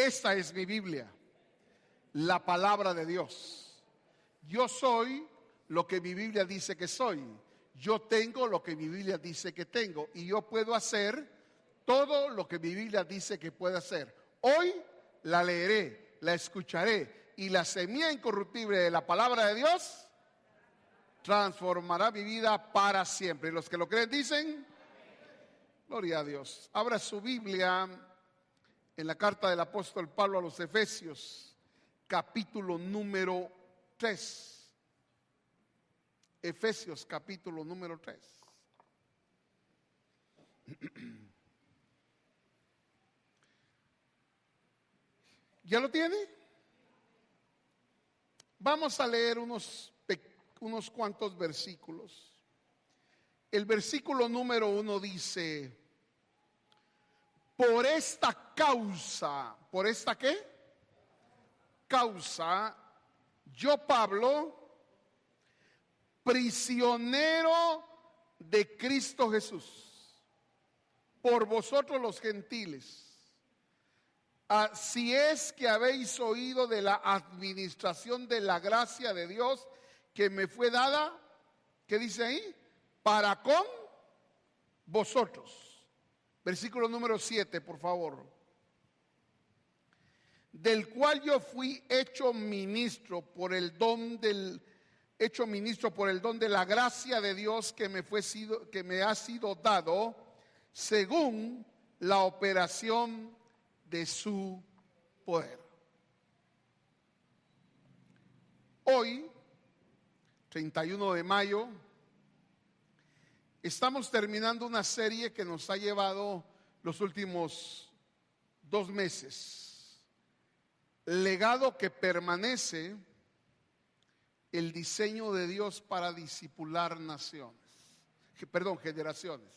esta es mi Biblia, la palabra de Dios. Yo soy lo que mi Biblia dice que soy. Yo tengo lo que mi Biblia dice que tengo. Y yo puedo hacer todo lo que mi Biblia dice que puedo hacer. Hoy la leeré, la escucharé. Y la semilla incorruptible de la palabra de Dios transformará mi vida para siempre. Y los que lo creen dicen, gloria a Dios. Abra su Biblia en la carta del apóstol Pablo a los Efesios, capítulo número 3. Efesios capítulo número 3. ¿Ya lo tiene? Vamos a leer unos cuantos versículos. El versículo número 1 dice: por esta causa, ¿por esta qué? Causa, yo Pablo, prisionero de Cristo Jesús, por vosotros los gentiles, si es que habéis oído de la administración de la gracia de Dios que me fue dada, ¿qué dice ahí? Para con vosotros. Versículo número 7, por favor. Del cual yo fui hecho ministro por el don de la gracia de Dios que me ha sido dado según la operación de su poder. Hoy, 31 de mayo, estamos terminando una serie que nos ha llevado los últimos 2 meses. Legado que permanece, el diseño de Dios para discipular generaciones.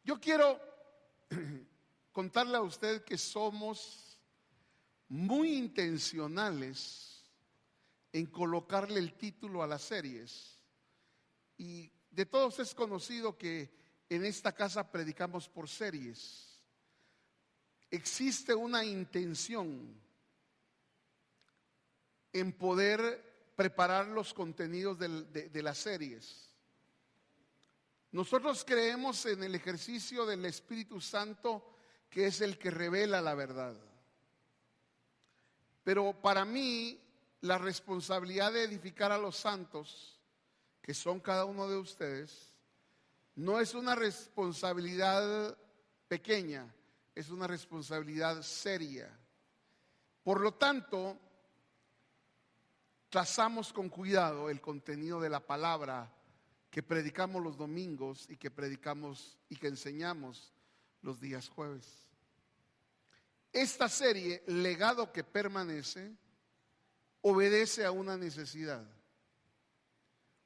Yo quiero contarle a usted que somos muy intencionales en colocarle el título a las series. Y de todos es conocido que en esta casa predicamos por series. Existe una intención en poder preparar los contenidos de las series. Nosotros creemos en el ejercicio del Espíritu Santo, que es el que revela la verdad. Pero para mí, la responsabilidad de edificar a los santos, que son cada uno de ustedes, no es una responsabilidad pequeña, es una responsabilidad seria. Por lo tanto, trazamos con cuidado el contenido de la palabra que predicamos los domingos y que predicamos y que enseñamos los días jueves. Esta serie, Legado que permanece, obedece a una necesidad.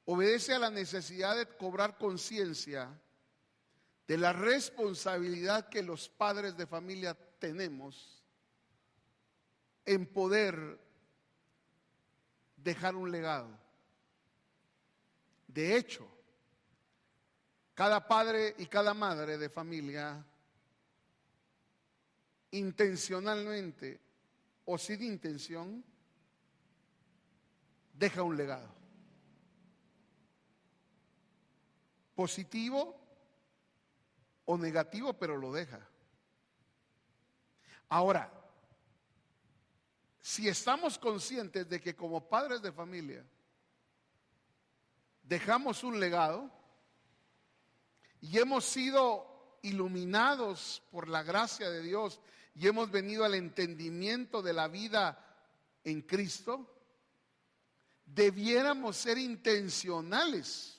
Obedece a la necesidad de cobrar conciencia de la responsabilidad que los padres de familia tenemos en poder dejar un legado. De hecho, cada padre y cada madre de familia, intencionalmente o sin intención, deja un legado. Positivo o negativo, pero lo deja. Ahora, si estamos conscientes de que como padres de familia dejamos un legado y hemos sido iluminados por la gracia de Dios y hemos venido al entendimiento de la vida en Cristo, debiéramos ser intencionales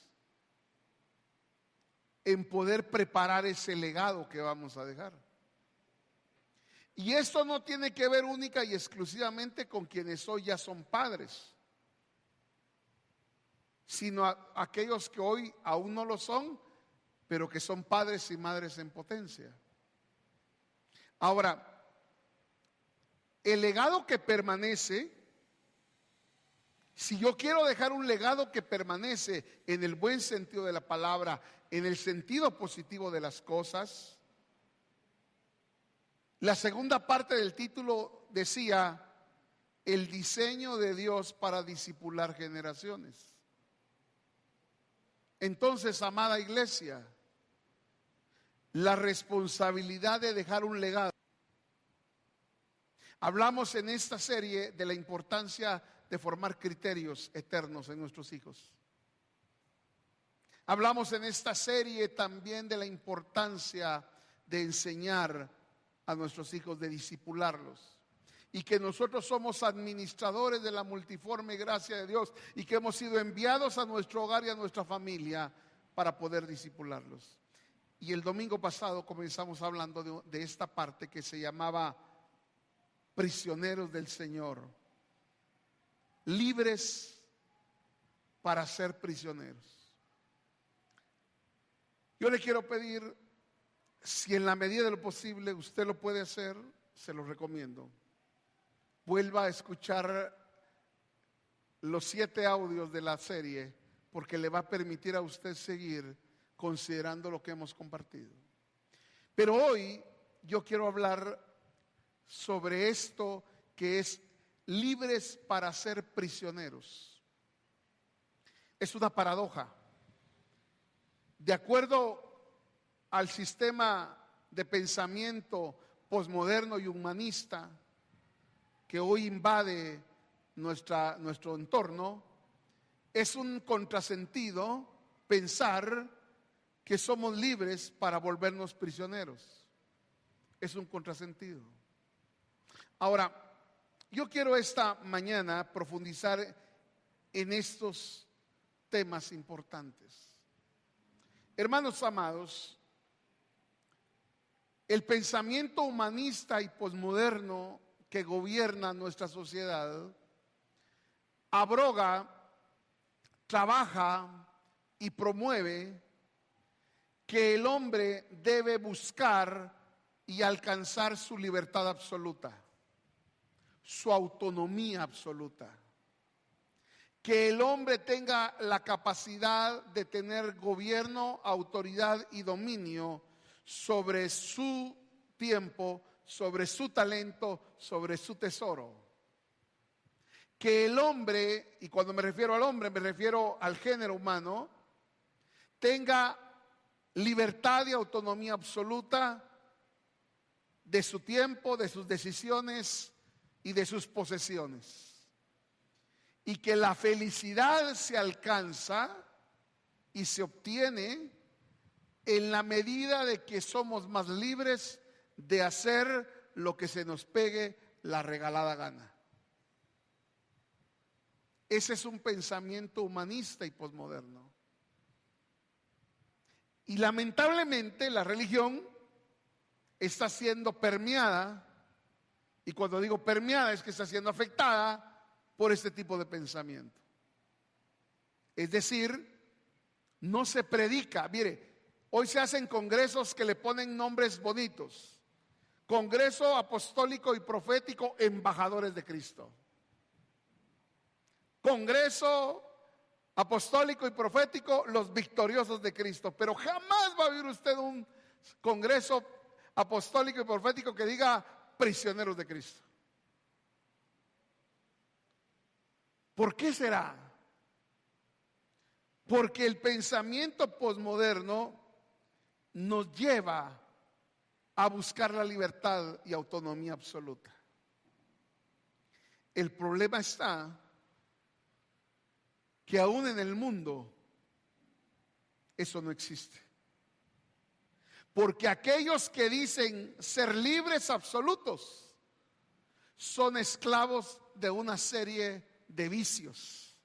en poder preparar ese legado que vamos a dejar. Y esto no tiene que ver única y exclusivamente con quienes hoy ya son padres, sino a aquellos que hoy aún no lo son, pero que son padres y madres en potencia. Ahora, el legado que permanece, si yo quiero dejar un legado que permanece en el buen sentido de la palabra, en el sentido positivo de las cosas, La segunda parte del título decía: el diseño de Dios para discipular generaciones. Entonces, amada iglesia, la responsabilidad de dejar un legado. Hablamos en esta serie de la importancia de formar criterios eternos en nuestros hijos. Hablamos en esta serie también de la importancia de enseñar a nuestros hijos, de discipularlos. Y que nosotros somos administradores de la multiforme gracia de Dios y que hemos sido enviados a nuestro hogar y a nuestra familia para poder discipularlos. Y el domingo pasado comenzamos hablando de esta parte que se llamaba prisioneros del Señor, libres para ser prisioneros. Yo le quiero pedir, si en la medida de lo posible usted lo puede hacer, se lo recomiendo. Vuelva a escuchar los 7 audios de la serie, porque le va a permitir a usted seguir considerando lo que hemos compartido. Pero hoy yo quiero hablar sobre esto que es libres para ser prisioneros. Es una paradoja. De acuerdo al sistema de pensamiento posmoderno y humanista que hoy invade nuestro entorno, es un contrasentido pensar que somos libres para volvernos prisioneros. Es un contrasentido. Ahora, yo quiero esta mañana profundizar en estos temas importantes. Hermanos amados, el pensamiento humanista y posmoderno que gobierna nuestra sociedad abroga, trabaja y promueve que el hombre debe buscar y alcanzar su libertad absoluta, su autonomía absoluta, que el hombre tenga la capacidad de tener gobierno, autoridad y dominio sobre su tiempo, sobre su talento, sobre su tesoro. Que el hombre, y cuando me refiero al hombre me refiero al género humano, tenga libertad y autonomía absoluta de su tiempo, de sus decisiones y de sus posesiones. Y que la felicidad se alcanza y se obtiene en la medida de que somos más libres de hacer lo que se nos pegue la regalada gana. Ese es un pensamiento humanista y posmoderno. Y lamentablemente la religión está siendo permeada, y cuando digo permeada es que está siendo afectada por este tipo de pensamiento. Es decir, no se predica. Mire, hoy se hacen congresos que le ponen nombres bonitos. Congreso Apostólico y Profético Embajadores de Cristo. Congreso Apostólico y Profético Los Victoriosos de Cristo. Pero jamás va a oír usted un congreso apostólico y profético que diga prisioneros de Cristo. ¿Por qué será? Porque el pensamiento posmoderno nos lleva a buscar la libertad y autonomía absoluta. El problema está que aún en el mundo eso no existe. Porque aquellos que dicen ser libres absolutos son esclavos de una serie de vicios,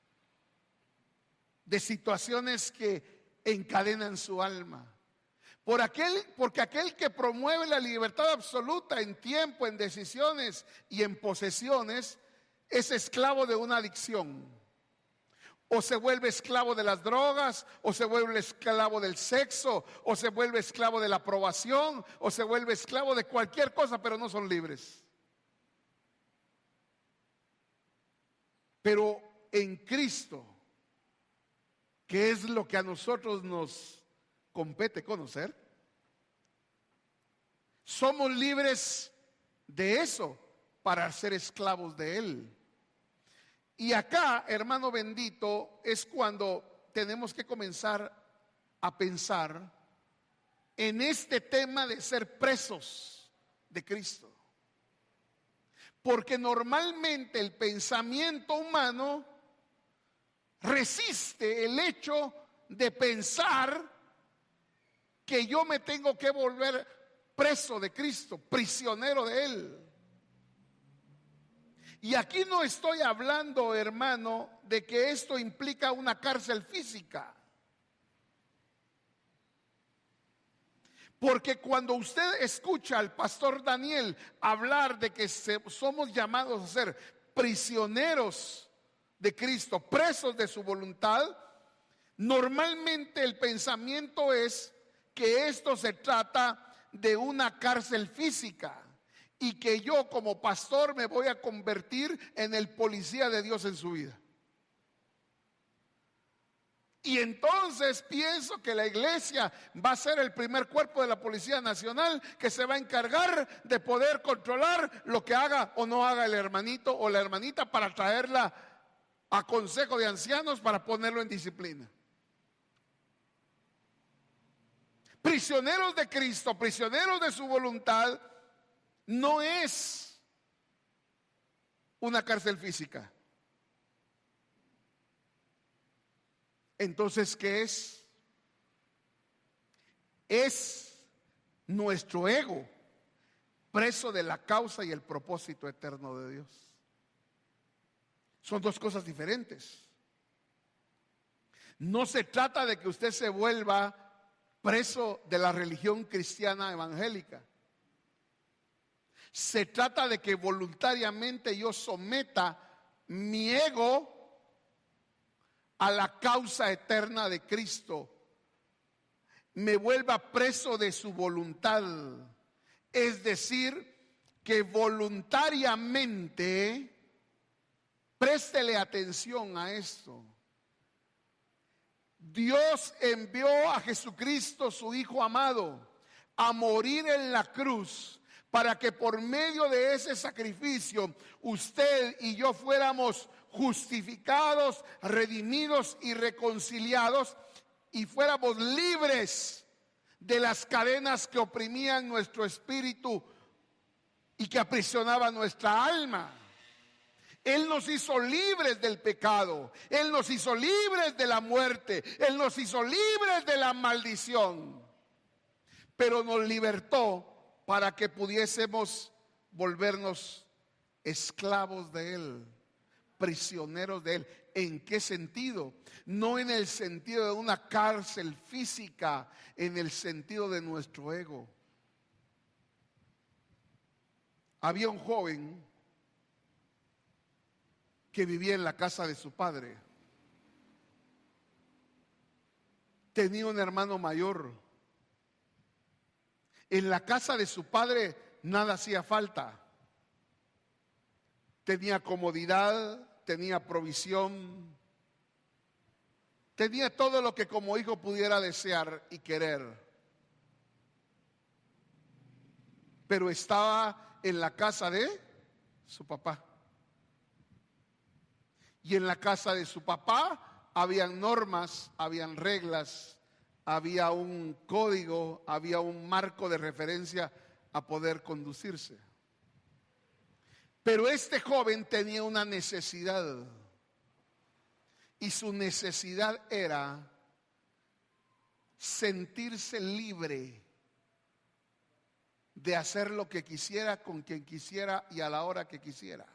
de situaciones que encadenan su alma. Porque aquel que promueve la libertad absoluta en tiempo, en decisiones y en posesiones es esclavo de una adicción. O se vuelve esclavo de las drogas, o se vuelve esclavo del sexo, o se vuelve esclavo de la aprobación, o se vuelve esclavo de cualquier cosa, pero no son libres. Pero en Cristo, que es lo que a nosotros nos compete conocer, somos libres de eso para ser esclavos de Él. Y acá, hermano bendito, es cuando tenemos que comenzar a pensar en este tema de ser presos de Cristo. Porque normalmente el pensamiento humano resiste el hecho de pensar que yo me tengo que volver preso de Cristo, prisionero de Él. Y aquí no estoy hablando, hermano, de que esto implica una cárcel física. Porque cuando usted escucha al pastor Daniel hablar de que somos llamados a ser prisioneros de Cristo, presos de su voluntad, normalmente el pensamiento es que esto se trata de una cárcel física y que yo como pastor me voy a convertir en el policía de Dios en su vida. Y entonces pienso que la iglesia va a ser el primer cuerpo de la Policía Nacional que se va a encargar de poder controlar lo que haga o no haga el hermanito o la hermanita para traerla a consejo de ancianos para ponerlo en disciplina. Prisioneros de Cristo, prisioneros de su voluntad, no es una cárcel física. Entonces, ¿qué es? Es nuestro ego preso de la causa y el propósito eterno de Dios. Son dos cosas diferentes. No se trata de que usted se vuelva preso de la religión cristiana evangélica. Se trata de que voluntariamente yo someta mi ego a la causa eterna de Cristo, me vuelva preso de su voluntad. Es decir, que voluntariamente, préstele atención a esto. Dios envió a Jesucristo, su Hijo amado, a morir en la cruz para que por medio de ese sacrificio usted y yo fuéramos justificados, redimidos y reconciliados y fuéramos libres de las cadenas que oprimían nuestro espíritu y que aprisionaban nuestra alma. Él nos hizo libres del pecado, Él nos hizo libres de la muerte, Él nos hizo libres de la maldición, pero nos libertó para que pudiésemos volvernos esclavos de Él, prisioneros de Él. ¿En qué sentido? No en el sentido de una cárcel física, en el sentido de nuestro ego. Había un joven que vivía en la casa de su padre. Tenía un hermano mayor. En la casa de su padre nada hacía falta. Tenía comodidad, tenía provisión, tenía todo lo que como hijo pudiera desear y querer. Pero estaba en la casa de su papá. Y en la casa de su papá habían normas, habían reglas, había un código, había un marco de referencia a poder conducirse. Pero este joven tenía una necesidad, y su necesidad era sentirse libre de hacer lo que quisiera, con quien quisiera y a la hora que quisiera.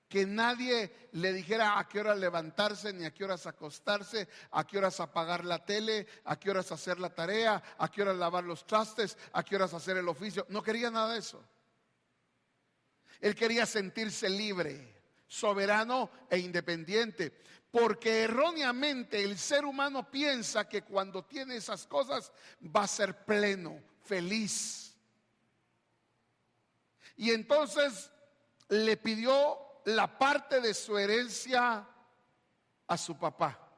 Que nadie le dijera a qué horas levantarse, ni a qué horas acostarse, a qué horas apagar la tele, a qué horas hacer la tarea, a qué horas lavar los trastes, a qué horas hacer el oficio. No quería nada de eso. Él quería sentirse libre, soberano e independiente, porque erróneamente el ser humano piensa que cuando tiene esas cosas va a ser pleno, feliz. Y entonces le pidió la parte de su herencia a su papá.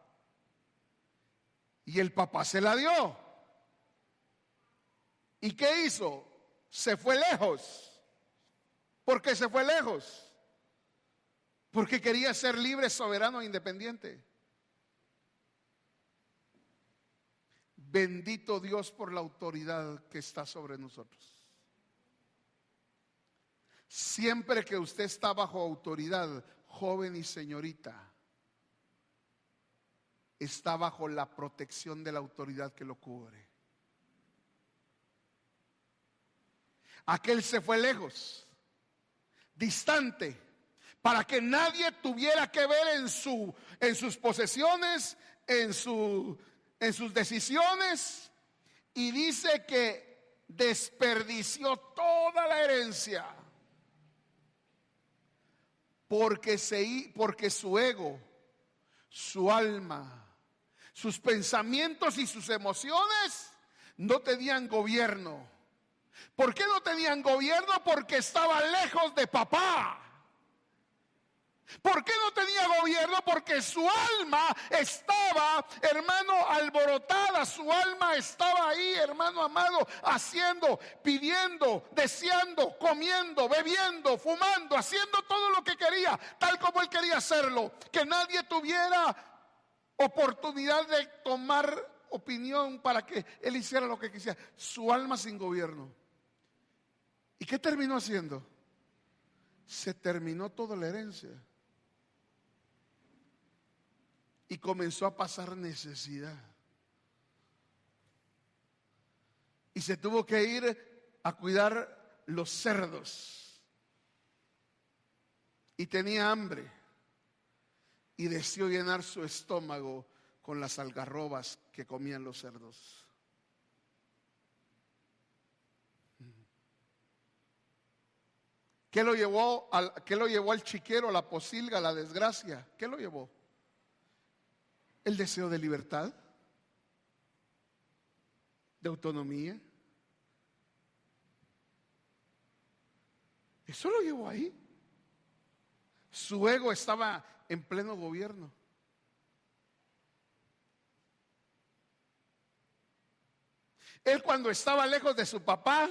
Y el papá se la dio. ¿Y qué hizo? Se fue lejos. Porque se fue lejos. Porque quería ser libre, soberano e independiente. Bendito Dios por la autoridad que está sobre nosotros. Siempre que usted está bajo autoridad, joven y señorita, está bajo la protección de la autoridad que lo cubre. Aquel se fue lejos, distante, para que nadie tuviera que ver en sus posesiones, en sus decisiones, y dice que desperdició toda la herencia porque su ego, su alma, sus pensamientos y sus emociones no tenían gobierno. ¿Por qué no tenían gobierno? Porque estaba lejos de papá. ¿Por qué no tenía gobierno? Porque su alma estaba, hermano, alborotada. Su alma estaba ahí, hermano amado, haciendo, pidiendo, deseando, comiendo, bebiendo, fumando, haciendo todo lo que quería, tal como él quería hacerlo. Que nadie tuviera oportunidad de tomar opinión para que él hiciera lo que quisiera. Su alma sin gobierno. ¿Y qué terminó haciendo? Se terminó toda la herencia. Y comenzó a pasar necesidad. Y se tuvo que ir a cuidar los cerdos. Y tenía hambre. Y deseó llenar su estómago con las algarrobas que comían los cerdos. ¿Qué lo llevó al chiquero, a la posilga, a la desgracia? ¿Qué lo llevó? El deseo de libertad, de autonomía. Eso lo llevó ahí. Su ego estaba en pleno gobierno. Él, cuando estaba lejos de su papá,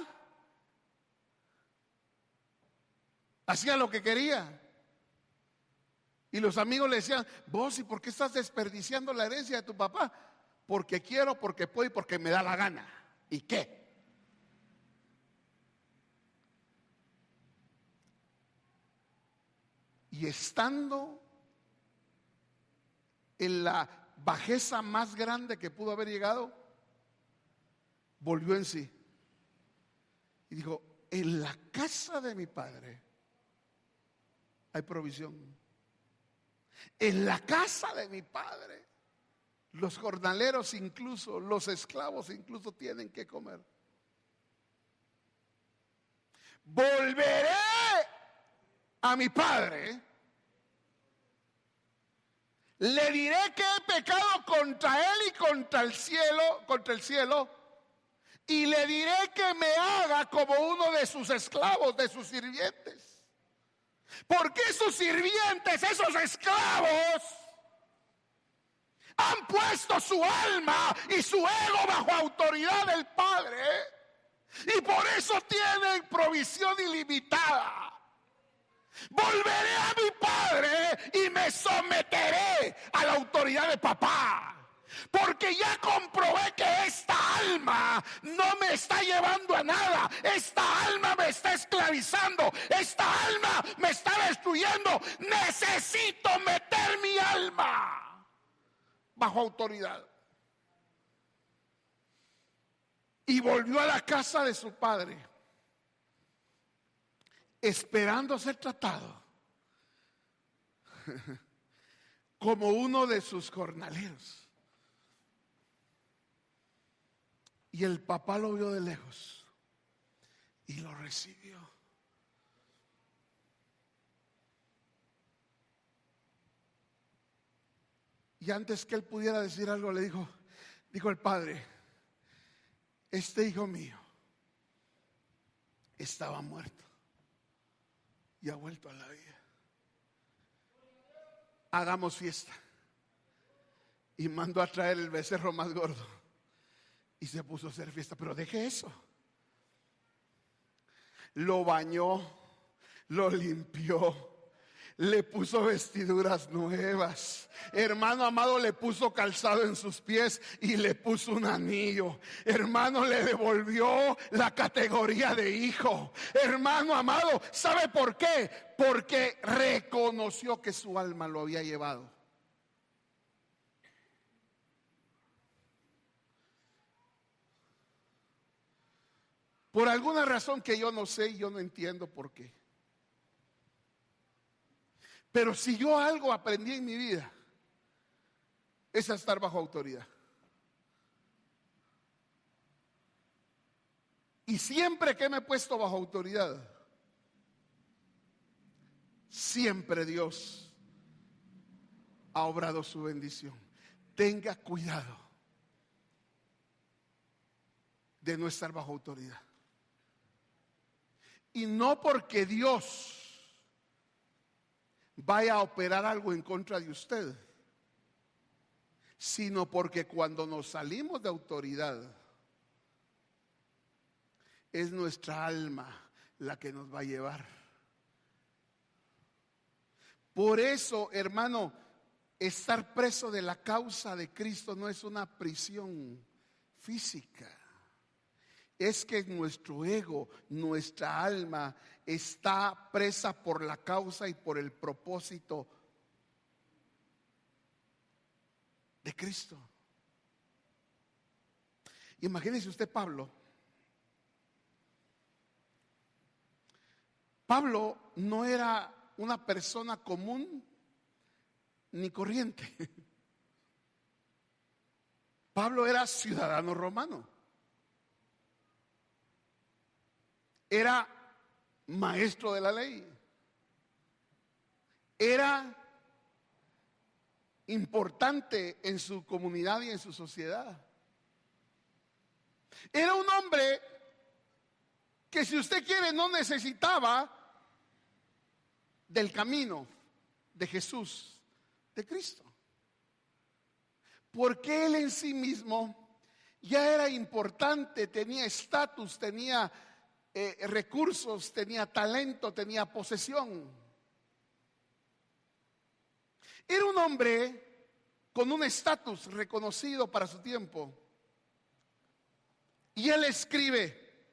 hacía lo que quería. Y los amigos le decían: vos, ¿y por qué estás desperdiciando la herencia de tu papá? Porque quiero, porque puedo y porque me da la gana. ¿Y qué? Y estando en la bajeza más grande que pudo haber llegado, volvió en sí. Y dijo: en la casa de mi padre hay provisión. En la casa de mi padre, los jornaleros incluso, los esclavos incluso tienen que comer. Volveré a mi padre, le diré que he pecado contra él y contra el cielo, y le diré que me haga como uno de sus esclavos, de sus sirvientes. Porque sus sirvientes, esos esclavos, han puesto su alma y su ego bajo autoridad del Padre, y por eso tienen provisión ilimitada. Volveré a mi padre y me someteré a la autoridad de papá. Porque ya comprobé que esta alma no me está llevando a nada. Esta alma me está esclavizando. Esta alma me está destruyendo. Necesito meter mi alma bajo autoridad. Y volvió a la casa de su padre, esperando ser tratado como uno de sus jornaleros. Y el papá lo vio de lejos y lo recibió. Y antes que él pudiera decir algo, le dijo el padre: este hijo mío estaba muerto y ha vuelto a la vida. Hagamos fiesta. Y mandó a traer el becerro más gordo y se puso a hacer fiesta. Pero deje eso. Lo bañó, lo limpió. Le puso vestiduras nuevas. Hermano amado, le puso calzado en sus pies y le puso un anillo. Hermano, le devolvió la categoría de hijo. Hermano amado, ¿sabe por qué? Porque reconoció que su alma lo había llevado. Por alguna razón que yo no sé y yo no entiendo por qué. Pero si yo algo aprendí en mi vida, es a estar bajo autoridad. Y siempre que me he puesto bajo autoridad, siempre Dios ha obrado su bendición. Tenga cuidado de no estar bajo autoridad. Y no porque Dios vaya a operar algo en contra de usted, sino porque cuando nos salimos de autoridad, es nuestra alma la que nos va a llevar. Por eso, hermano, estar preso de la causa de Cristo no es una prisión física. Es que nuestro ego, nuestra alma está presa por la causa y por el propósito de Cristo. Imagínese usted Pablo. Pablo no era una persona común ni corriente. Pablo era ciudadano romano. Era maestro de la ley. Era importante en su comunidad y en su sociedad. Era un hombre que, si usted quiere, no necesitaba del camino de Jesús, de Cristo. Porque él en sí mismo ya era importante, tenía estatus, tenía recursos, tenía talento, tenía posesión. Era un hombre con un estatus reconocido para su tiempo. Y él escribe: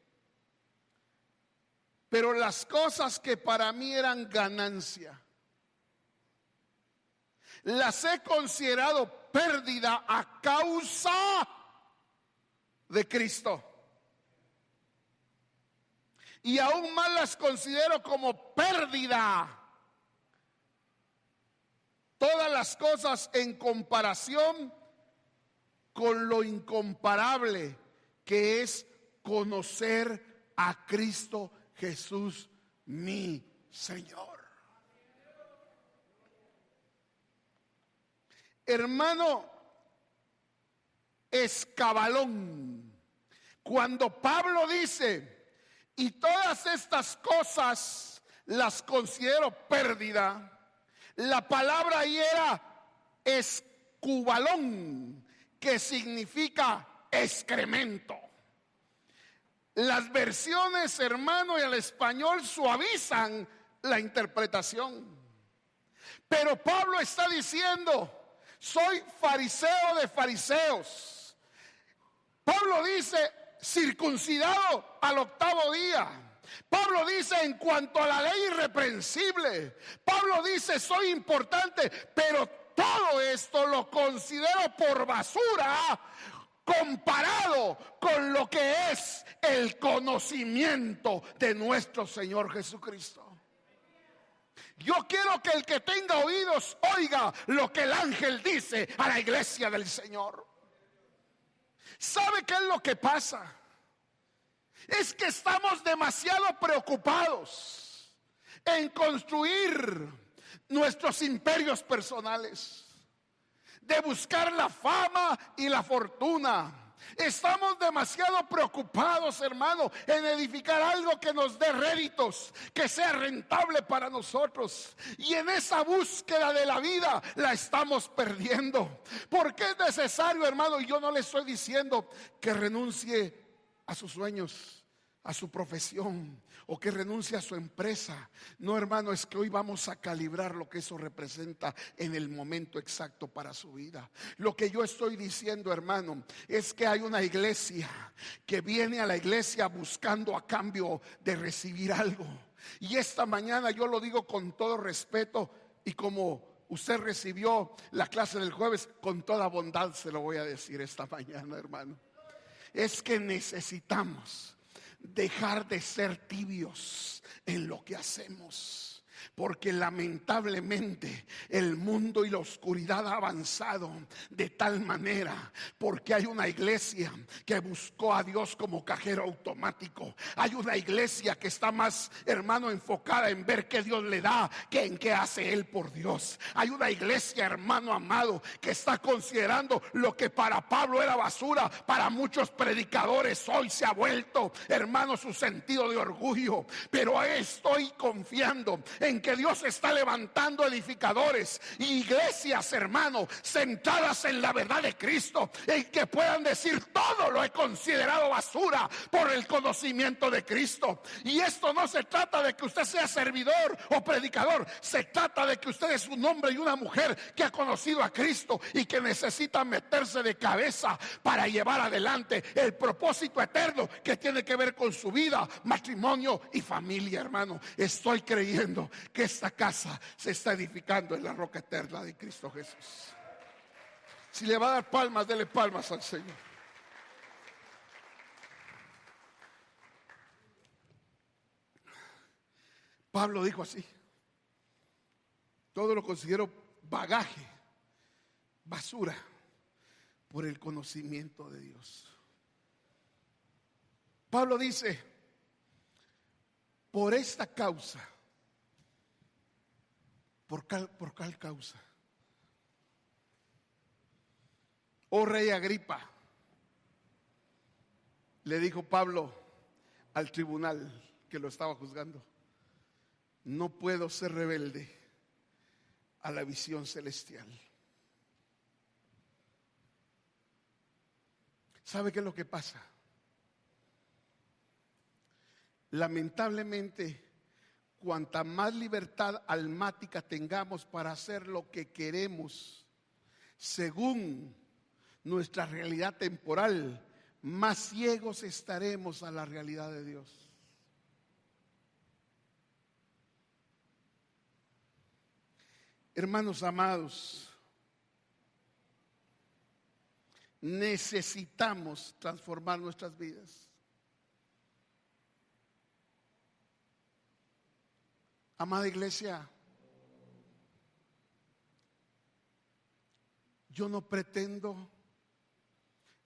pero las cosas que para mí eran ganancia, las he considerado pérdida a causa de Cristo. Y aún más las considero como pérdida todas las cosas en comparación con lo incomparable que es conocer a Cristo Jesús, mi Señor. Hermano Escabalón, cuando Pablo dice: y todas estas cosas las considero pérdida, la palabra ahí era escubalón, que significa excremento. Las versiones, hermano, y el español suavizan la interpretación. Pero Pablo está diciendo: soy fariseo de fariseos. Pablo dice: circuncidado al 8º día. Pablo dice: en cuanto a la ley irreprensible. Pablo dice: soy importante, pero todo esto lo considero por basura comparado con lo que es el conocimiento de nuestro Señor Jesucristo. Yo quiero que el que tenga oídos oiga lo que el ángel dice a la iglesia del Señor. ¿Sabe qué es lo que pasa? Es que estamos demasiado preocupados en construir nuestros imperios personales, de buscar la fama y la fortuna. Estamos demasiado preocupados, hermano, en edificar algo que nos dé réditos, que sea rentable para nosotros. Y en esa búsqueda de la vida la estamos perdiendo. Porque es necesario, hermano, y yo no le estoy diciendo que renuncie a sus sueños, a su profesión, o que renuncie a su empresa. No, hermano, es que hoy vamos a calibrar lo que eso representa en el momento exacto para su vida. Lo que yo estoy diciendo, hermano, es que hay una iglesia que viene a la iglesia buscando a cambio de recibir algo. Y esta mañana yo lo digo con todo respeto, y como usted recibió la clase del jueves, con toda bondad se lo voy a decir esta mañana, hermano. Es que necesitamos dejar de ser tibios en lo que hacemos. Porque lamentablemente el mundo y la oscuridad ha avanzado de tal manera, porque hay una iglesia que buscó a Dios como cajero automático. Hay una iglesia que está más, hermano, enfocada en ver qué Dios le da que en qué hace él por Dios. Hay una iglesia, hermano amado, que está considerando lo que para Pablo era basura, para muchos predicadores hoy se ha vuelto, hermano, su sentido de orgullo. Pero estoy confiando en que Dios está levantando edificadores y iglesias, hermano, centradas en la verdad de Cristo, en que puedan decir: todo lo he considerado basura por el conocimiento de Cristo. Y esto no se trata de que usted sea servidor o predicador, se trata de que usted es un hombre y una mujer que ha conocido a Cristo y que necesita meterse de cabeza para llevar adelante el propósito eterno que tiene que ver con su vida, matrimonio y familia, hermano. Estoy creyendo que esta casa se está edificando en la roca eterna de Cristo Jesús. Si le va a dar palmas, dele palmas al Señor. Pablo dijo así: todo lo considero bagaje, basura, por el conocimiento de Dios. Pablo dice: por esta causa. ¿Por cuál causa? Oh rey Agripa, le dijo Pablo al tribunal que lo estaba juzgando, no puedo ser rebelde a la visión celestial. ¿Sabe qué es lo que pasa? Lamentablemente, cuanta más libertad almática tengamos para hacer lo que queremos según nuestra realidad temporal, más ciegos estaremos a la realidad de Dios. Hermanos amados, necesitamos transformar nuestras vidas. Amada iglesia, yo no pretendo,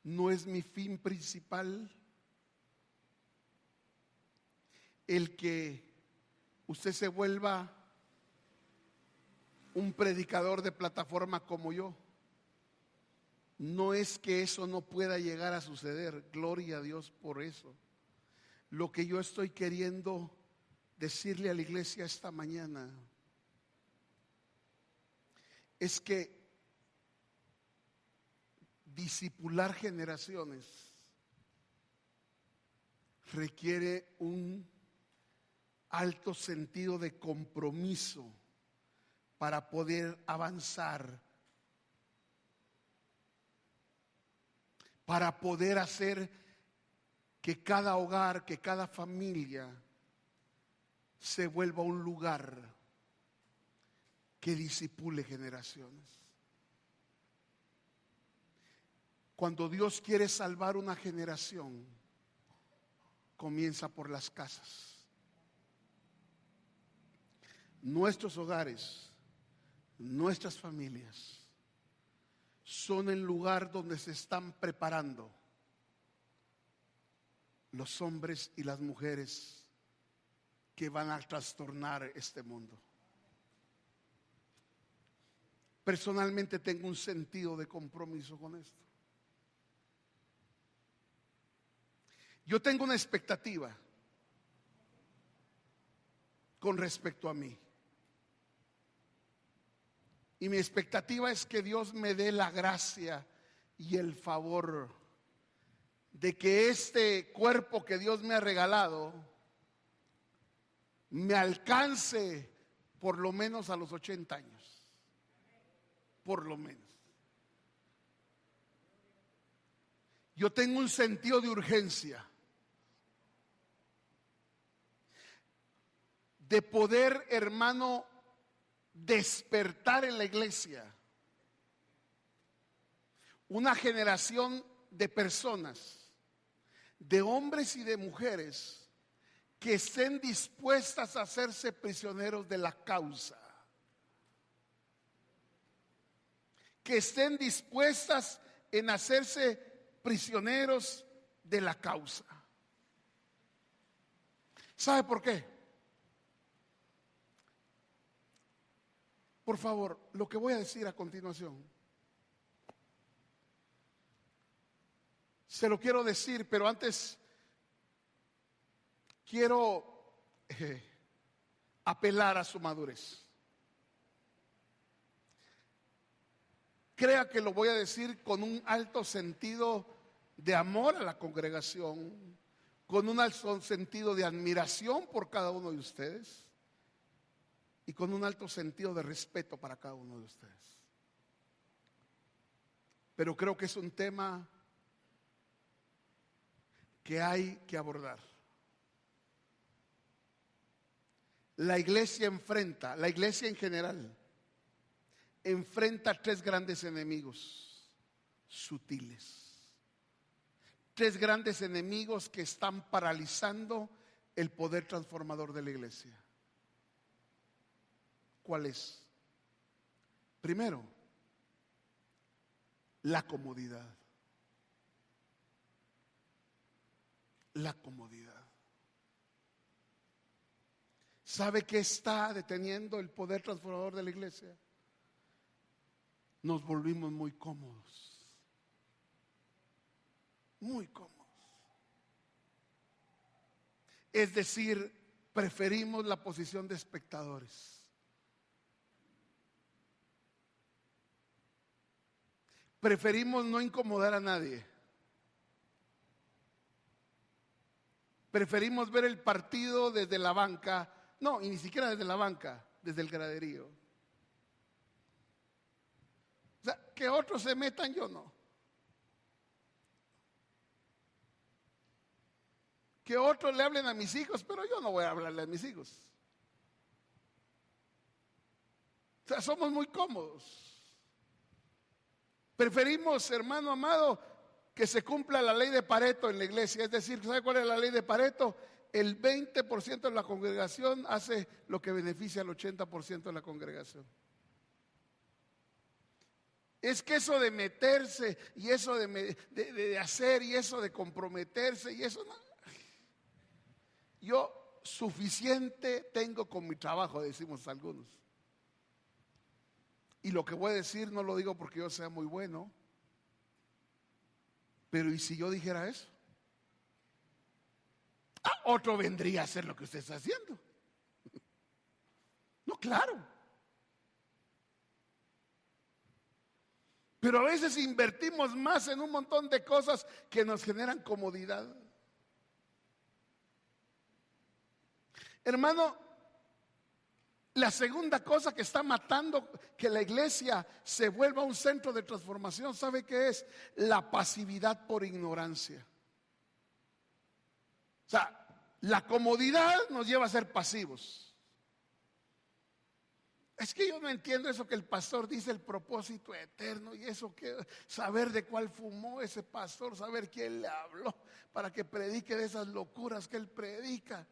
no es mi fin principal el que usted se vuelva un predicador de plataforma como yo. No es que eso no pueda llegar a suceder, gloria a Dios por eso. Lo que yo estoy queriendo decirle a la iglesia esta mañana es que discipular generaciones requiere un alto sentido de compromiso para poder avanzar, para poder hacer que cada hogar, que cada familia se vuelva un lugar que discipule generaciones. Cuando Dios quiere salvar una generación, comienza por las casas. Nuestros hogares, nuestras familias son el lugar donde se están preparando los hombres y las mujeres que van a trastornar este mundo. Personalmente tengo un sentido de compromiso con esto. Yo tengo una expectativa con respecto a mí. Y mi expectativa es que Dios me dé la gracia y el favor de que este cuerpo que Dios me ha regalado me alcance por lo menos a los 80 años. Por lo menos. Yo tengo un sentido de urgencia de poder, hermano, despertar en la iglesia una generación de personas, de hombres y de mujeres, que estén dispuestas a hacerse prisioneros de la causa, que estén dispuestas en hacerse prisioneros de la causa. ¿Sabe por qué? Por favor, lo que voy a decir a continuación, se lo quiero decir, pero antes quiero apelar a su madurez. Crea que lo voy a decir con un alto sentido de amor a la congregación, con un alto sentido de admiración por cada uno de ustedes y con un alto sentido de respeto para cada uno de ustedes. Pero creo que es un tema que hay que abordar. La iglesia en general, enfrenta tres grandes enemigos sutiles. Tres grandes enemigos que están paralizando el poder transformador de la iglesia. ¿Cuál es? Primero, la comodidad. La comodidad. ¿Sabe qué está deteniendo el poder transformador de la iglesia? Nos volvimos muy cómodos. Muy cómodos. Es decir, preferimos la posición de espectadores. Preferimos no incomodar a nadie. Preferimos ver el partido desde la banca. No, y ni siquiera desde la banca, desde el graderío. O sea, que otros se metan, yo no. Que otros le hablen a mis hijos, pero yo no voy a hablarle a mis hijos. O sea, somos muy cómodos. Preferimos, hermano amado, que se cumpla la ley de Pareto en la iglesia. Es decir, ¿sabe cuál es la ley de Pareto? El 20% de la congregación hace lo que beneficia al 80% de la congregación. Es que eso de meterse y eso de hacer y eso de comprometerse y eso no. Yo suficiente tengo con mi trabajo, decimos algunos. Y lo que voy a decir no lo digo porque yo sea muy bueno. Pero ¿y si yo dijera eso? Otro vendría a hacer lo que usted está haciendo. No, claro. Pero a veces invertimos más en un montón de cosas que nos generan comodidad. Hermano, la segunda cosa que está matando que la iglesia se vuelva un centro de transformación, ¿sabe qué es? La pasividad por ignorancia. O sea, la comodidad nos lleva a ser pasivos. Es que yo no entiendo eso que el pastor dice, el propósito eterno, y eso que saber de cuál fumó ese pastor, saber quién le habló para que predique de esas locuras que él predica.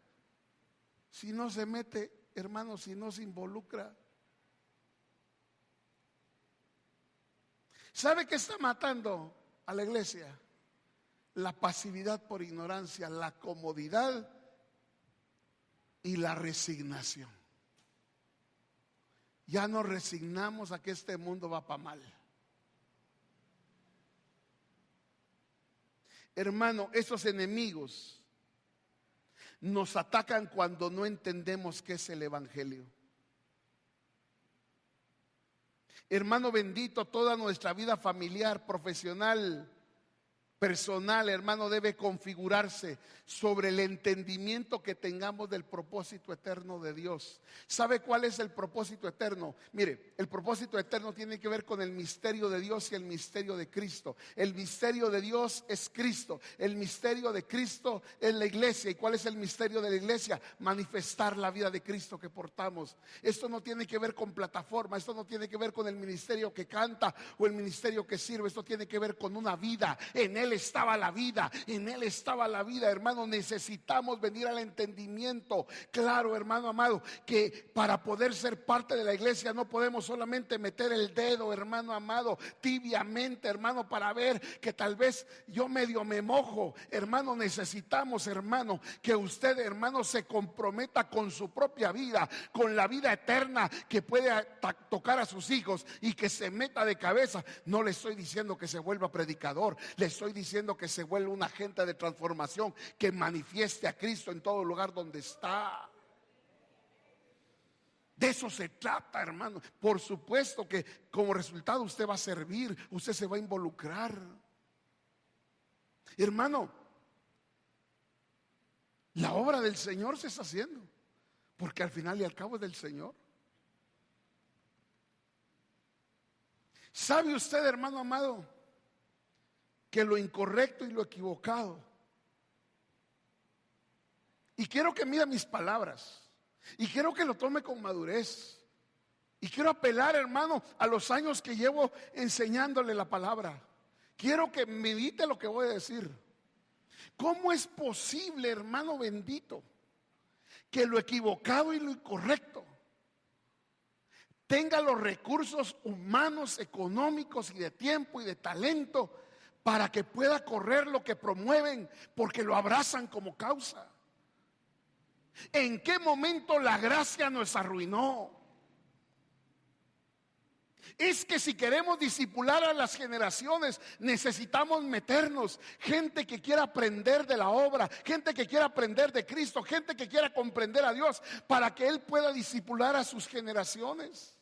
Si no se mete, hermano, si no se involucra. ¿Sabe qué está matando a la iglesia? La pasividad por ignorancia, la comodidad y la resignación. Ya nos resignamos a que este mundo va para mal. Hermano, esos enemigos nos atacan cuando no entendemos qué es el evangelio. Hermano bendito, toda nuestra vida familiar, profesional, personal, hermano, debe configurarse sobre el entendimiento que tengamos del propósito eterno de Dios. ¿Sabe cuál es el propósito eterno? Mire, el propósito eterno tiene que ver con el misterio de Dios y el misterio de Cristo. El misterio de Dios es Cristo. El misterio de Cristo es la iglesia. ¿Y cuál es el misterio de la iglesia? Manifestar la vida de Cristo que portamos. Esto no tiene que ver con plataforma. Esto no tiene que ver con el ministerio que canta o el ministerio que sirve. Esto tiene que ver con una vida. En Él estaba la vida. En Él estaba la vida, hermano. Necesitamos venir al entendimiento claro, hermano amado, que para poder ser parte de la iglesia no podemos solamente meter el dedo, hermano amado, tibiamente, hermano, para ver que tal vez yo medio me mojo. Hermano, necesitamos, hermano, que usted, hermano, se comprometa con su propia vida, con la vida eterna que puede tocar a sus hijos, y que se meta de cabeza. No le estoy diciendo que se vuelva predicador, le estoy diciendo que se vuelva un agente de transformación, que manifieste a Cristo en todo lugar donde está. De eso se trata, hermano. Por supuesto que como resultado usted va a servir, usted se va a involucrar. Hermano, la obra del Señor se está haciendo, porque al final y al cabo es del Señor. ¿Sabe usted, hermano amado, que lo incorrecto y lo equivocado? Y quiero que mire mis palabras, y quiero que lo tome con madurez, y quiero apelar, hermano, a los años que llevo enseñándole la palabra. Quiero que medite lo que voy a decir. ¿Cómo es posible, hermano bendito, que lo equivocado y lo incorrecto tenga los recursos humanos, económicos y de tiempo y de talento para que pueda correr lo que promueven, porque lo abrazan como causa? ¿En qué momento la gracia nos arruinó? Es que si queremos discipular a las generaciones, necesitamos meternos. Gente que quiera aprender de la obra, gente que quiera aprender de Cristo, gente que quiera comprender a Dios, para que Él pueda discipular a sus generaciones.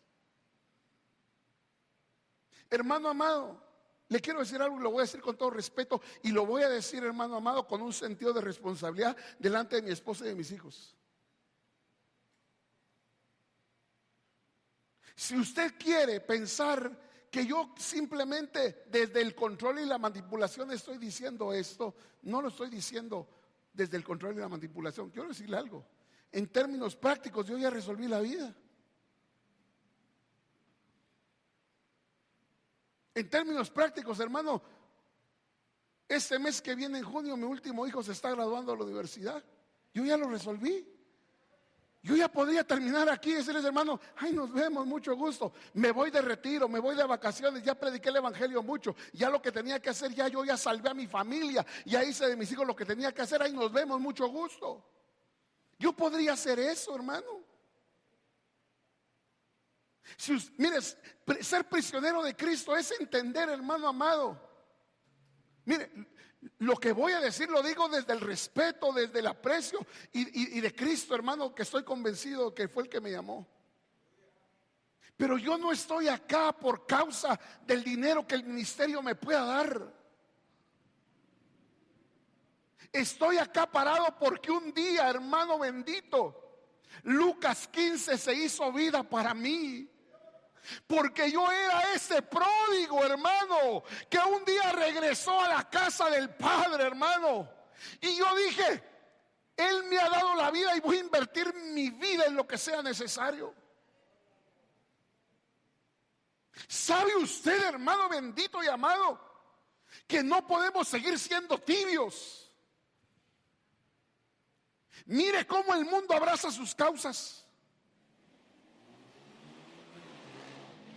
Hermano amado, le quiero decir algo, y lo voy a decir con todo respeto, y lo voy a decir, hermano amado, con un sentido de responsabilidad delante de mi esposa y de mis hijos. Si usted quiere pensar que yo simplemente desde el control y la manipulación estoy diciendo esto, no lo estoy diciendo desde el control y la manipulación. Quiero decirle algo. En términos prácticos, yo ya resolví la vida. En términos prácticos, hermano, este mes que viene en junio, mi último hijo se está graduando de la universidad. Yo ya lo resolví. Yo ya podría terminar aquí y decirles, hermano, ay, nos vemos, mucho gusto. Me voy de retiro, me voy de vacaciones, ya prediqué el evangelio mucho. Ya lo que tenía que hacer, yo ya salvé a mi familia, ya hice de mis hijos lo que tenía que hacer, ay, nos vemos, mucho gusto. Yo podría hacer eso, hermano. Mire, ser prisionero de Cristo es entender, hermano amado. Mire, lo que voy a decir lo digo desde el respeto, desde el aprecio y de Cristo, hermano, que estoy convencido que fue el que me llamó. Pero yo no estoy acá por causa del dinero que el ministerio me pueda dar. Estoy acá parado porque un día, hermano bendito, Lucas 15 se hizo vida para mí. Porque yo era ese pródigo, hermano, que un día regresó a la casa del Padre, hermano. Y yo dije, Él me ha dado la vida y voy a invertir mi vida en lo que sea necesario. ¿Sabe usted, hermano bendito y amado, que no podemos seguir siendo tibios? Mire cómo el mundo abraza sus causas.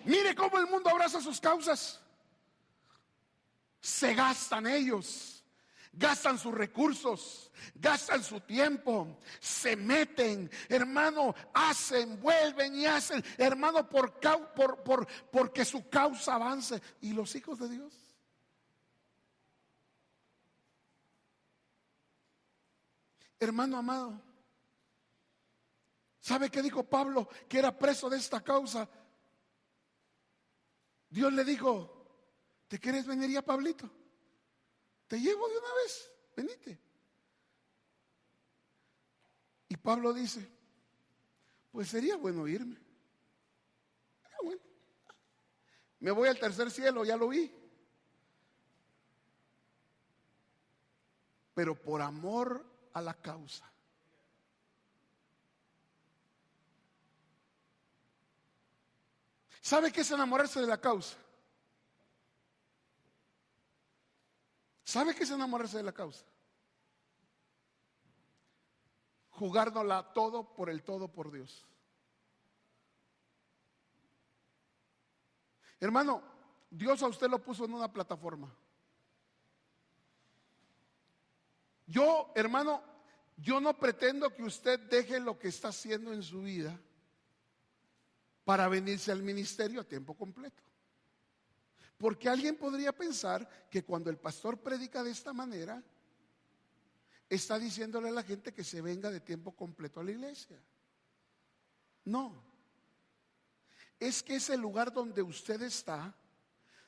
Mire cómo el mundo abraza sus causas. Se gastan ellos, gastan sus recursos, gastan su tiempo, se meten, hermano, hacen, vuelven y hacen, hermano, porque su causa avance. ¿Y los hijos de Dios? Hermano amado, ¿sabe qué dijo Pablo? Que era preso de esta causa. Dios le dijo, ¿te quieres venir ya, Pablito? te llevo de una vez, venite. Y Pablo dice, pues sería bueno irme. Bueno, me voy al tercer cielo, ya lo vi. Pero por amor a la causa. ¿Sabe qué es enamorarse de la causa? ¿Sabe qué es enamorarse de la causa? Jugárnosla todo por Dios. Hermano, Dios a usted lo puso en una plataforma. Hermano, yo no pretendo que usted deje lo que está haciendo en su vida para venirse al ministerio a tiempo completo. Porque alguien podría pensar que cuando el pastor predica de esta manera, está diciéndole a la gente que se venga de tiempo completo a la iglesia. No. Es que ese lugar donde usted está,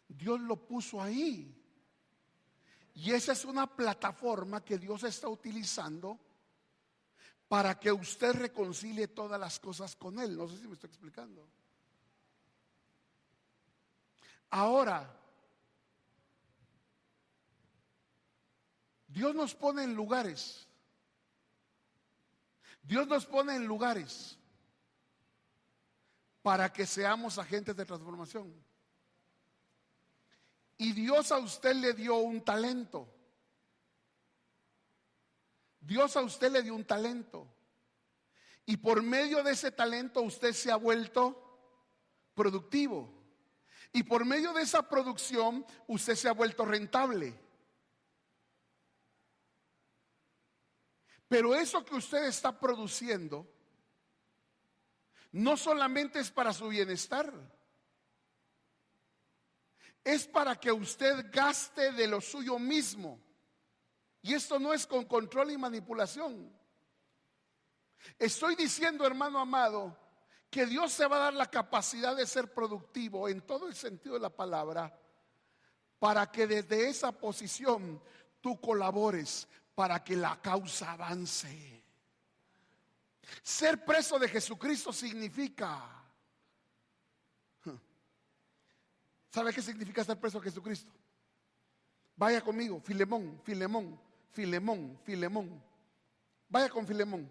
Dios lo puso ahí. Y esa es una plataforma que Dios está utilizando para que usted reconcilie todas las cosas con Él. No sé si me estoy explicando. Ahora, Dios nos pone en lugares. Dios nos pone en lugares para que seamos agentes de transformación. Y Dios a usted le dio un talento. Dios a usted le dio un talento. Y por medio de ese talento usted se ha vuelto productivo. Y por medio de esa producción usted se ha vuelto rentable. Pero eso que usted está produciendo no solamente es para su bienestar, es para que usted gaste de lo suyo mismo. Y esto no es con control y manipulación. Estoy diciendo, hermano amado, que Dios se va a dar la capacidad de ser productivo en todo el sentido de la palabra, para que desde esa posición tú colabores para que la causa avance. Ser preso de Jesucristo significa, ¿sabe qué significa ser preso de Jesucristo? Vaya conmigo, Filemón, Filemón, Filemón, Filemón. Vaya con Filemón.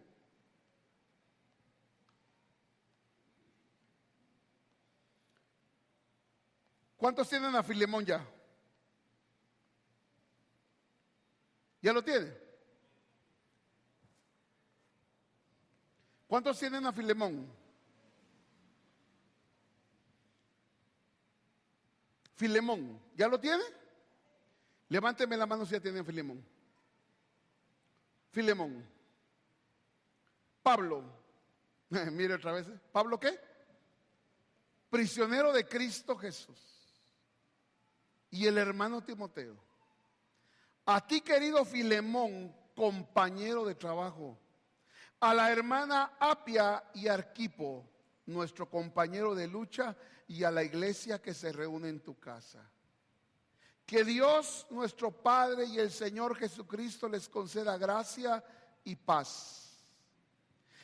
¿Cuántos tienen a Filemón ya? ¿Ya lo tienen? ¿Cuántos tienen a Filemón? Filemón, ¿ya lo tiene? Levánteme la mano si ya tienen Filemón. Filemón. Pablo. Mire otra vez. ¿Pablo qué? Prisionero de Cristo Jesús. Y el hermano Timoteo. A ti, querido Filemón, compañero de trabajo. A la hermana Apia y Arquipo, nuestro compañero de lucha, y a la iglesia que se reúne en tu casa. Que Dios nuestro Padre y el Señor Jesucristo les conceda gracia y paz.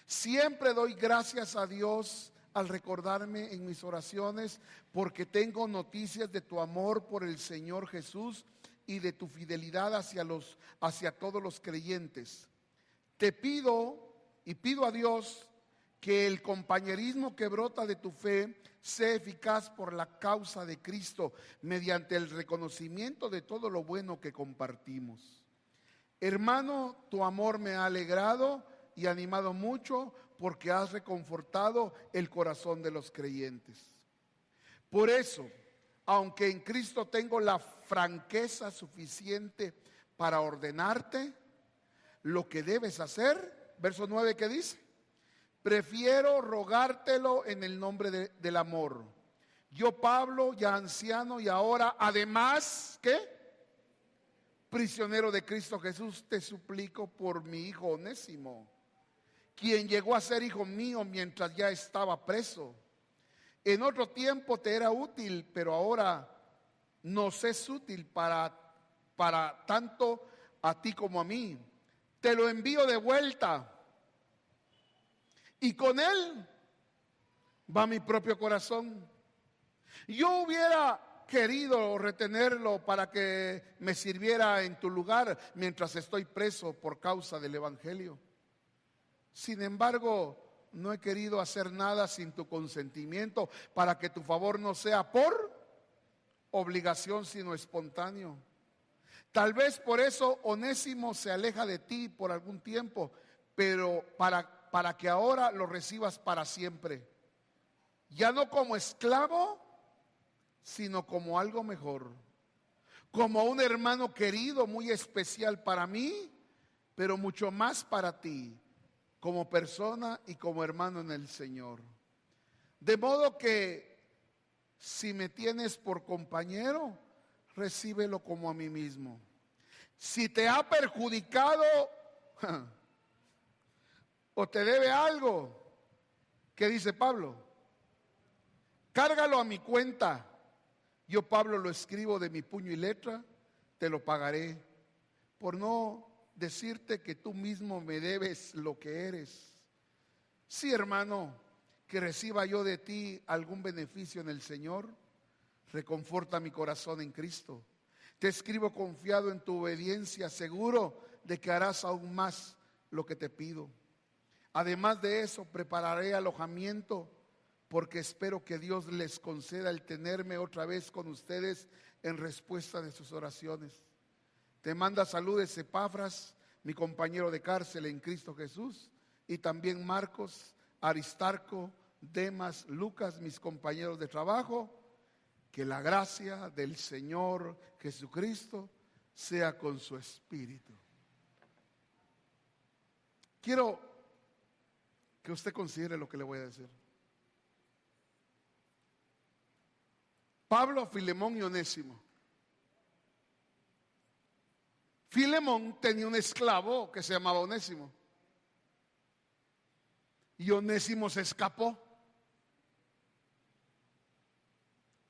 Siempre doy gracias a Dios al recordarme en mis oraciones, porque tengo noticias de tu amor por el Señor Jesús y de tu fidelidad hacia todos los creyentes. Te pido y pido a Dios que el compañerismo que brota de tu fe sea eficaz por la causa de Cristo, mediante el reconocimiento de todo lo bueno que compartimos. Hermano, tu amor me ha alegrado y animado mucho, porque has reconfortado el corazón de los creyentes. Por eso, aunque en Cristo tengo la franqueza suficiente para ordenarte lo que debes hacer, verso 9, ¿qué dice? Prefiero rogártelo en el nombre del amor. Yo, Pablo, ya anciano y ahora, además, ¿qué? Prisionero de Cristo Jesús, te suplico por mi hijo Onésimo, quien llegó a ser hijo mío mientras ya estaba preso. En otro tiempo te era útil, pero ahora nos es útil para para tanto a ti como a mí. Te lo envío de vuelta. Y con él va mi propio corazón. Yo hubiera querido retenerlo para que me sirviera en tu lugar mientras estoy preso por causa del Evangelio. Sin embargo, no he querido hacer nada sin tu consentimiento, para que tu favor no sea por obligación, sino espontáneo. Tal vez por eso Onésimo se aleja de ti por algún tiempo, pero para que ahora lo recibas para siempre. Ya no como esclavo, sino como algo mejor. Como un hermano querido, muy especial para mí, pero mucho más para ti, como persona y como hermano en el Señor. De modo que si me tienes por compañero, recíbelo como a mí mismo. Si te ha perjudicado o te debe algo, ¿qué dice Pablo? Cárgalo a mi cuenta. Yo, Pablo, lo escribo de mi puño y letra, te lo pagaré, por no decirte que tú mismo me debes lo que eres. Sí, hermano, que reciba yo de ti algún beneficio en el Señor, reconforta mi corazón en Cristo. Te escribo confiado en tu obediencia, seguro de que harás aún más lo que te pido. Además de eso, prepararé alojamiento, porque espero que Dios les conceda el tenerme otra vez con ustedes en respuesta de sus oraciones. Te manda saludes Epafras, mi compañero de cárcel en Cristo Jesús, y también Marcos, Aristarco, Demas, Lucas, mis compañeros de trabajo. Que la gracia del Señor Jesucristo sea con su espíritu. Quiero que usted considere lo que le voy a decir. Pablo, Filemón y Onésimo. Filemón tenía un esclavo que se llamaba Onésimo. Y Onésimo se escapó.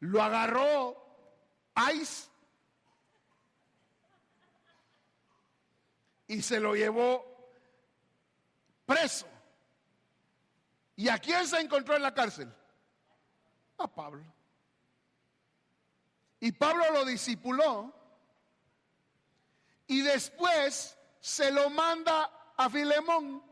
Lo agarró ICE y se lo llevó preso. ¿Y a quién se encontró en la cárcel? A Pablo. Y Pablo lo discipuló y después se lo manda a Filemón.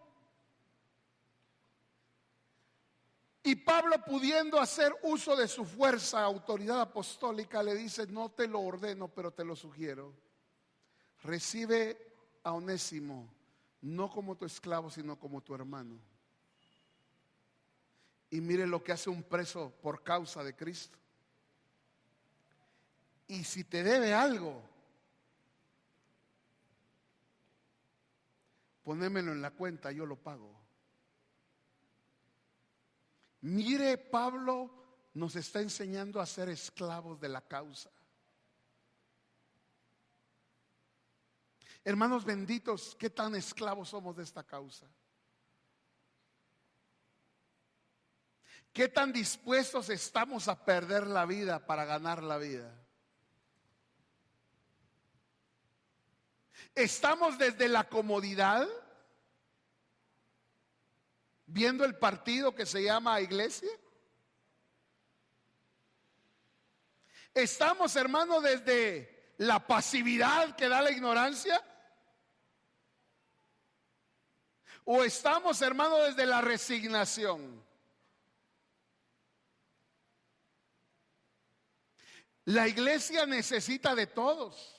Y Pablo, pudiendo hacer uso de su fuerza, autoridad apostólica, le dice: no te lo ordeno, pero te lo sugiero. Recibe a Onésimo, no como tu esclavo, sino como tu hermano. Y mire lo que hace un preso por causa de Cristo. Y si te debe algo, ponémelo en la cuenta, yo lo pago. Mire, Pablo nos está enseñando a ser esclavos de la causa. Hermanos benditos, ¿qué tan esclavos somos de esta causa? ¿Qué tan dispuestos estamos a perder la vida para ganar la vida? ¿Estamos desde la comodidad viendo el partido que se llama iglesia? ¿Estamos, hermano, desde la pasividad que da la ignorancia? ¿O estamos, hermano, desde la resignación? La iglesia necesita de todos.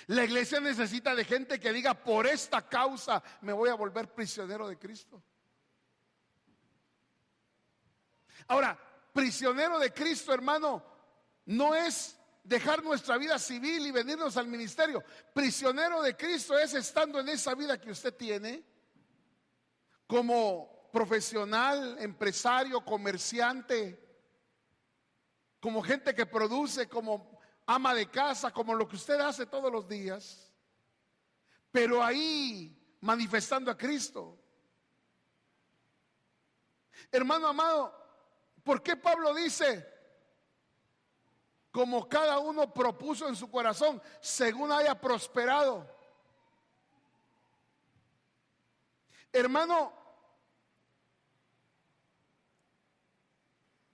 La iglesia necesita de gente que diga: por esta causa me voy a volver prisionero de Cristo. Ahora, prisionero de Cristo, hermano, no es dejar nuestra vida civil y venirnos al ministerio. Prisionero de Cristo es estando en esa vida que usted tiene, como profesional, empresario, comerciante, como gente que produce, como ama de casa, como lo que usted hace todos los días, pero ahí manifestando a Cristo. Hermano amado, ¿por qué Pablo dice: como cada uno propuso en su corazón, según haya prosperado. Hermano,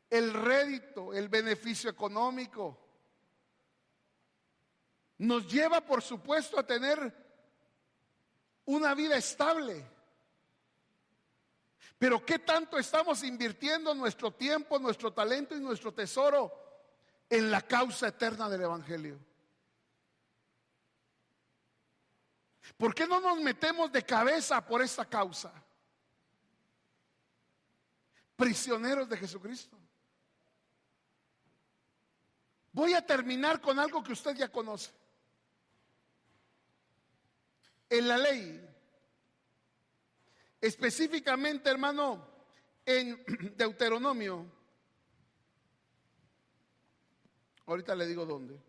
el rédito, el beneficio económico, nos lleva, por supuesto, a tener una vida estable. Pero ¿qué tanto estamos invirtiendo nuestro tiempo, nuestro talento y nuestro tesoro en la causa eterna del Evangelio? ¿Por qué no nos metemos de cabeza por esta causa? Prisioneros de Jesucristo. Voy a terminar con algo que usted ya conoce. En la ley, específicamente, hermano, en Deuteronomio, ahorita le digo dónde.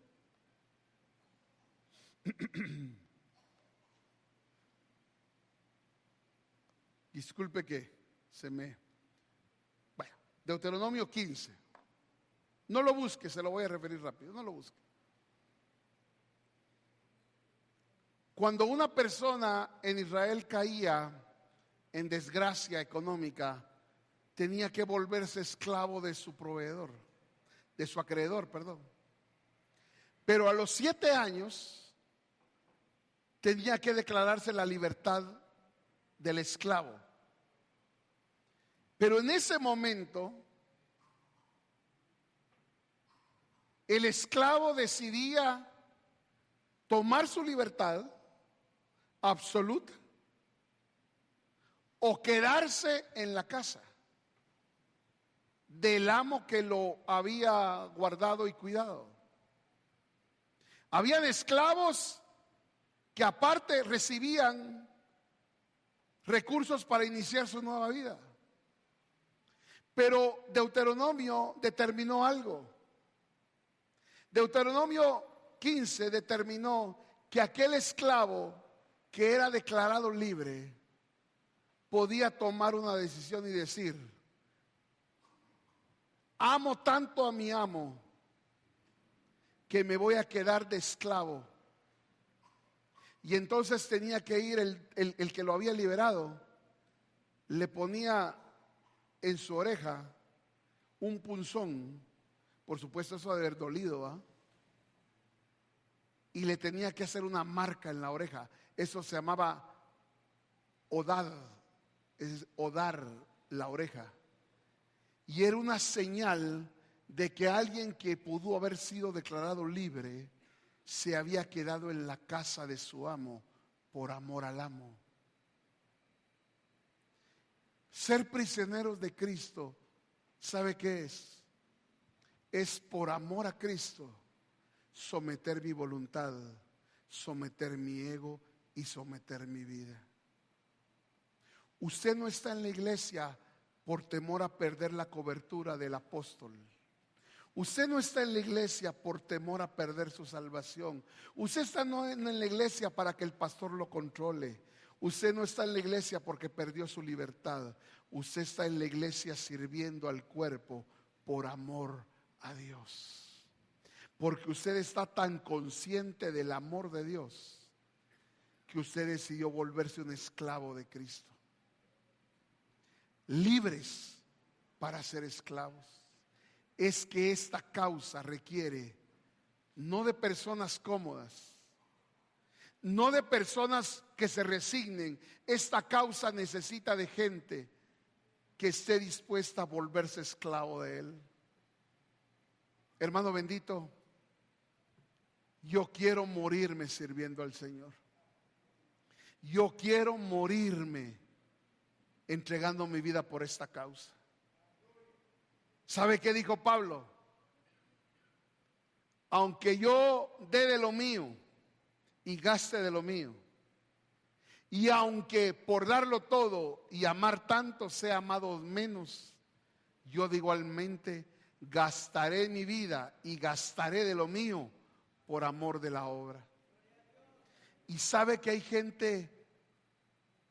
Disculpe que se me... Bueno, Deuteronomio 15. No lo busque, se lo voy a referir rápido, no lo busque. Cuando una persona en Israel caía en desgracia económica, tenía que volverse esclavo de su proveedor, de su acreedor, perdón. Pero a los 7 años tenía que declararse la libertad del esclavo. Pero en ese momento, el esclavo decidía tomar su libertad absoluta o quedarse en la casa del amo que lo había guardado y cuidado. Habían esclavos que aparte recibían recursos para iniciar su nueva vida. Pero Deuteronomio determinó algo. Deuteronomio 15 determinó que aquel esclavo que era declarado libre podía tomar una decisión y decir: amo tanto a mi amo que me voy a quedar de esclavo. Y entonces tenía que ir el que lo había liberado, le ponía en su oreja un punzón, por supuesto eso de haber dolido, ¿va? Y le tenía que hacer una marca en la oreja. Eso se llamaba odar, es odar la oreja. Y era una señal de que alguien que pudo haber sido declarado libre se había quedado en la casa de su amo por amor al amo. Ser prisioneros de Cristo, ¿sabe qué es? Es por amor a Cristo someter mi voluntad, someter mi ego y someter mi vida. Usted no está en la iglesia por temor a perder la cobertura del apóstol. Usted no está en la iglesia por temor a perder su salvación. Usted está no en la iglesia para que el pastor lo controle. Usted no está en la iglesia porque perdió su libertad. Usted está en la iglesia sirviendo al cuerpo por amor a Dios. Porque usted está tan consciente del amor de Dios que usted decidió volverse un esclavo de Cristo. Libres para ser esclavos. Es que esta causa requiere no de personas cómodas, no de personas que se resignen. Esta causa necesita de gente que esté dispuesta a volverse esclavo de Él. Hermano bendito, yo quiero morirme sirviendo al Señor. Yo quiero morirme entregando mi vida por esta causa. ¿Sabe qué dijo Pablo? Aunque yo dé de lo mío y gaste de lo mío, y aunque por darlo todo y amar tanto sea amado menos, yo de igualmente gastaré mi vida y gastaré de lo mío por amor de la obra. Y sabe que hay gente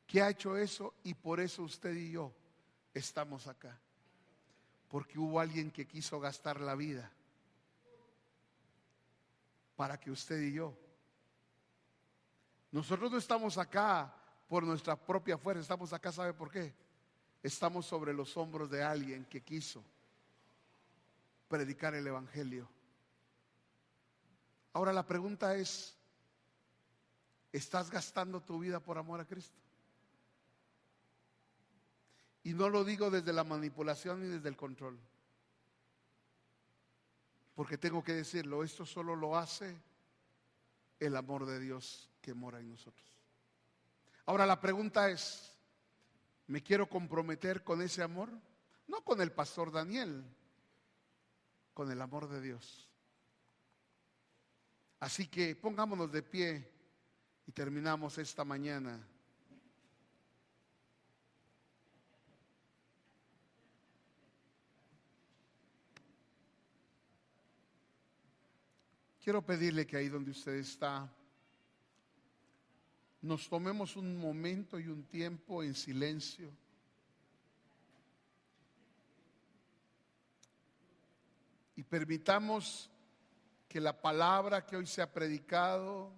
que ha hecho eso, y por eso usted y yo estamos acá. Porque hubo alguien que quiso gastar la vida para que usted y yo. Nosotros no estamos acá por nuestra propia fuerza, estamos acá, ¿sabe por qué? Estamos sobre los hombros de alguien que quiso predicar el evangelio. Ahora la pregunta es, ¿estás gastando tu vida por amor a Cristo? Y no lo digo desde la manipulación ni desde el control, porque tengo que decirlo, esto solo lo hace el amor de Dios que mora en nosotros. Ahora la pregunta es, ¿me quiero comprometer con ese amor? No con el pastor Daniel, con el amor de Dios. Así que pongámonos de pie y terminamos esta mañana. Quiero pedirle que ahí donde usted está, nos tomemos un momento y un tiempo en silencio. Y permitamos que la palabra que hoy se ha predicado